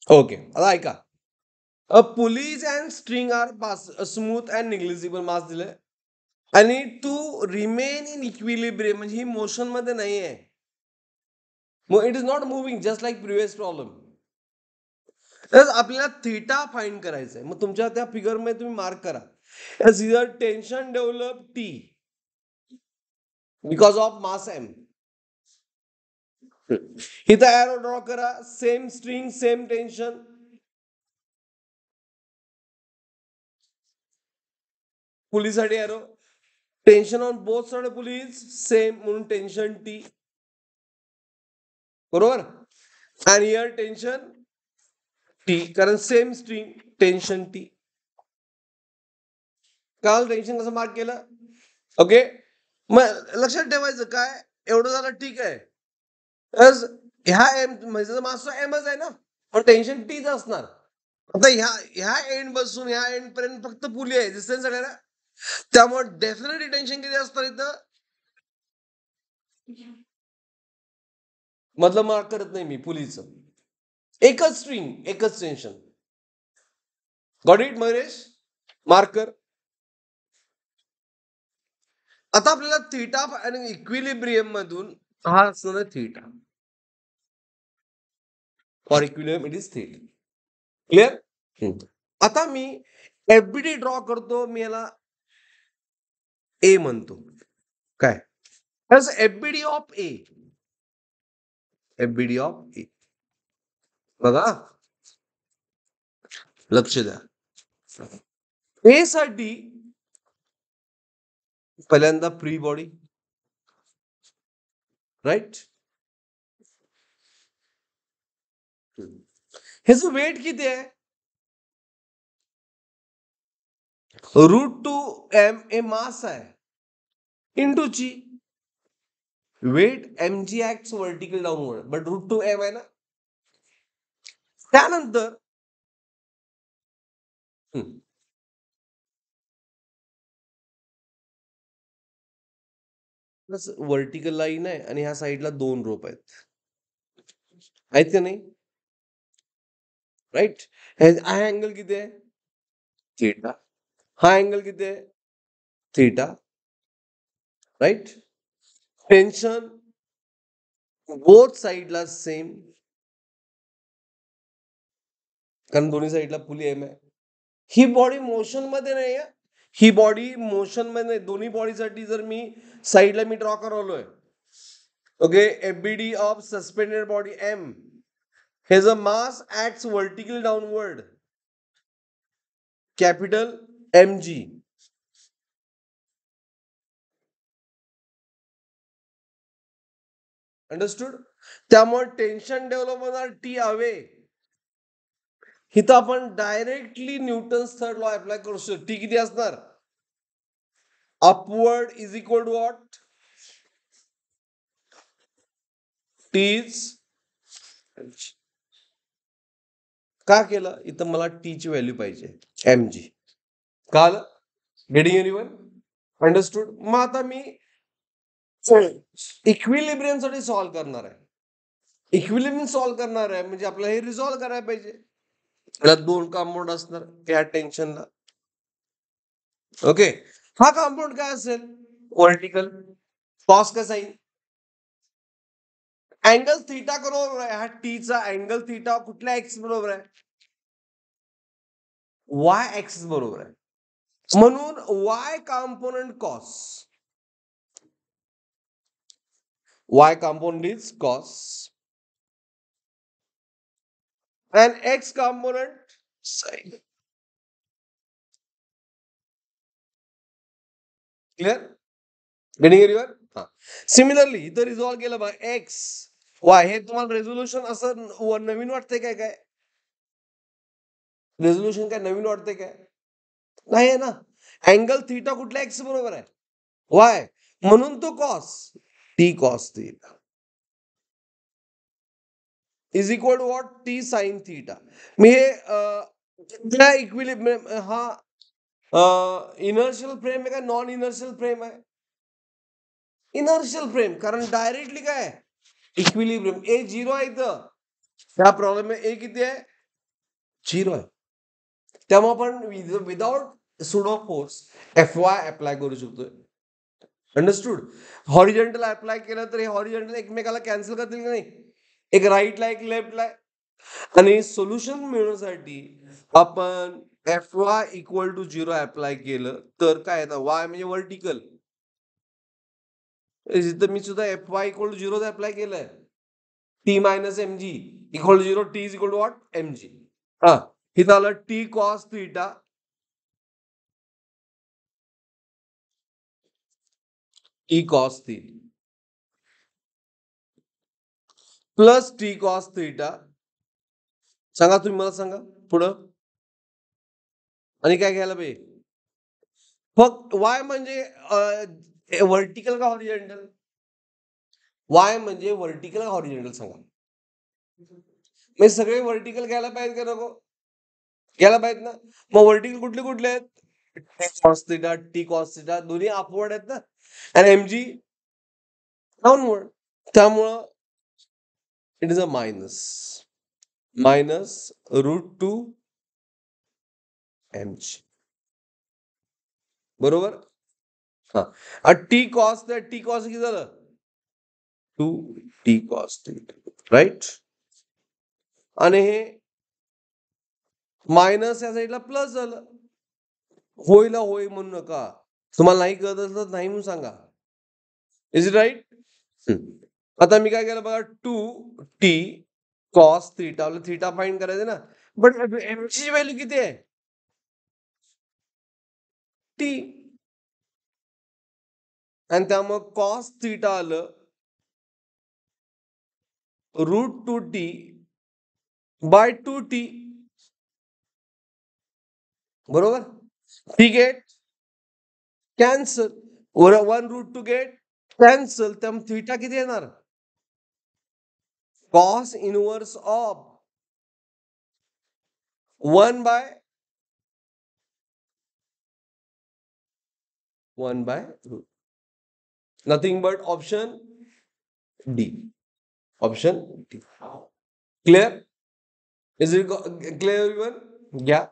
Okay, आता ऐका. A pulleys and string are pass smooth and negligible mass दिलंय. आणि टू रिमेन इन इक्विलिब्रियम म्हणजे ही मोशन मध्ये नाही आहे. मग it is not moving just like previous problem. तर आपल्याला थीटा फाइंड करायचंय. मग तुमच्या त्या फिगर मध्ये तुम्ही मार्क करा. As here tension develop T because of mass M. इथं एरो ड्रॉ करा. Same string same tension. पुलीसाठी arrow. Tension on both side pulleys same म्हणून टेन्शन टी. बरोबर. आणि हिअर टेन्शन टी कारण सेम स्ट्रिंग टेन्शन टी. काल tension कसं mark केलं. ओके. मग लक्षात ठेवायचं काय एवढं झालं ठीक आहे. ह्या एम म्हणजे मास एमच आहे ना. पण टेन्शन टीच असणार. आता ह्या एंड बसून ह्या एंड पर्यंत फक्त पुली आहे दिसते सगळ्यांना. त्यामुळे डेफिनेटली टेन्शन किती असणार इथं. मधलं मार्क करत नाही मी पुलीचं. एकच स्ट्रिंग एकच tension. Got it Mayuresh. Marker. आता आपल्याला थीटा आणि इक्विलिब्रियम मधून हा असणार आहे theta. For equilibrium it is theta. Clear. आता मी एफबीडी ड्रॉ करतो. मी याला ए म्हणतो. काय FBD of A. FBD of ए. बघा लक्ष द्या. ए साठी पहिल्यांदा फ्री बॉडी राईट. ह्याचं वेट किती आहे. √2m ए मास आहे इंटू ची. Weight mg act vertical downward but √2m आहे ना. त्यानंतर व्हर्टिकल लाईन आहे आणि ह्या साईडला 2 रोप आहेत. आहेत का नाही. राईट. हा अँगल किती आहे थीटा. हा अँगल किती आहे थीटा. राईट. टेन्शन बोथ साईडला सेम कारण दोन्ही साईडला पुली एम आहे. ही बॉडी मोशन मध्ये नाही आहे. ही बॉडी मोशन मध्ये नाही. दोन्ही बॉडीसाठी जर मी साईडला मी ड्रॉ करवलोय. Okay. FBD of suspended body M. His mass acts vertical downward. Capital mg. Understood. त्यामुळे टेन्शन डेव्हलप होणार टी अवे. इथं आपण directly Newton's third law apply करू शकतो. टी किती असणार. Upward is equal to what. T is. का केलं इथं मला टी ची व्हॅल्यू पाहिजे mg. काल गेटिंग एनीवन. अंडरस्टूड. मग आता मी इक्विलिब्रियम साठी सॉल्व्ह करणार आहे. इक्विलिब्रियम सॉल्व्ह करणार आहे म्हणजे आपल्याला हे रिझॉल्व्ह करायला पाहिजे. याला 2 कंपाऊंड असणार या टेन्शनला. ओके. हा कंपाऊंड काय असेल व्हर्टिकल. कॉस का साईन. अँगल थीटा बरोबर आहे. हा टीचा अँगल थीटा कुठल्या एक्स बरोबर आहे वाय एक्सिस बरोबर आहे. म्हणून Y component cos. Y component is cos and x component sin. Clear. Getting anyone. Similarly इथं रिझॉल्व्ह केलं बघा. एक्स वाय हे तुम्हाला रेझोल्युशन असं नवीन वाटतंय काय. काय रेझोल्युशन काय नवीन वाटतंय काय नाही आहे ना. अँगल थीटा कुठल्या एक्स बरोबर आहे वाय. म्हणून तो cos T cos theta is equal to what T sine theta. मी हे इक्विलिब्रियम हा इनर्शियल फ्रेम आहे का नॉन इनर्शियल फ्रेम आहे. इनर्शियल फ्रेम कारण डायरेक्टली काय इक्विलिब्रियम ए 0 आहे इथं. ह्या प्रॉब्लेम ए किती आहे झिरो आहे. त्यामुळे आपण without pseudo force FY apply करू शकतोय. अंडरस्टूड. हॉरिझॉन्टल अप्लाय केलं तर हे हॉरिझॉन्टल एकमेकाला कॅन्सल करतील की नाही, एक राईटला एक लेफ्टला. आणि सोल्युशन मिळवण्यासाठी आपण FY इक्वल टू 0 अप्लाय केलं तर काय येतं, वाय म्हणजे व्हर्टिकल. इथं मी सुद्धा FY इक्वल टू 0 अप्लाय केलंय. T minus mg equal to 0, T is equal to what, mg. हा, इथं आलं T cos theta plus T cos theta. सांगा तुम्ही, मला सांगा पुढं. आणि काय घ्यायला पाहिजे, फक्त वाय म्हणजे व्हर्टिकल का हॉरिझॉन्टल, वाय म्हणजे व्हर्टिकल का हॉरिझॉन्टल सांगा. म्हणजे सगळे व्हर्टिकल घ्यायला पाहिजे का नको, घ्यायला पाहिजेत ना. मग व्हर्टिकल कुठले कुठले आहेत, टी कॉस थिटा दोन्ही अपवर्ड आहेत ना, आणि एमजी डाऊनवर्ड. त्यामुळं it is a minus √2 mg. बरोबर. हा, टी कॉस किती झालं, 2T कॉस थिटा, राईट. आणि हे मायनस या साईडला प्लस झालं. होयला होय म्हणू नका, तुम्हाला नाही कळत असलं तर नाही म्हणून सांगा. Is it right. आता मी काय केलं बघा, 2T cos theta, theta find करायचं ना, बट एमची व्हॅल्यू किती आहे, टी. आणि त्यामुळे कॉस थिटा आलं √2T बाय 2T. बरोबर. T get cancel, 1√2 get cancel, त्यामुळे थिटा किती येणार, cos inverse of 1/√, nothing but option D. Option D. Clear. Is it clear everyone. घ्या.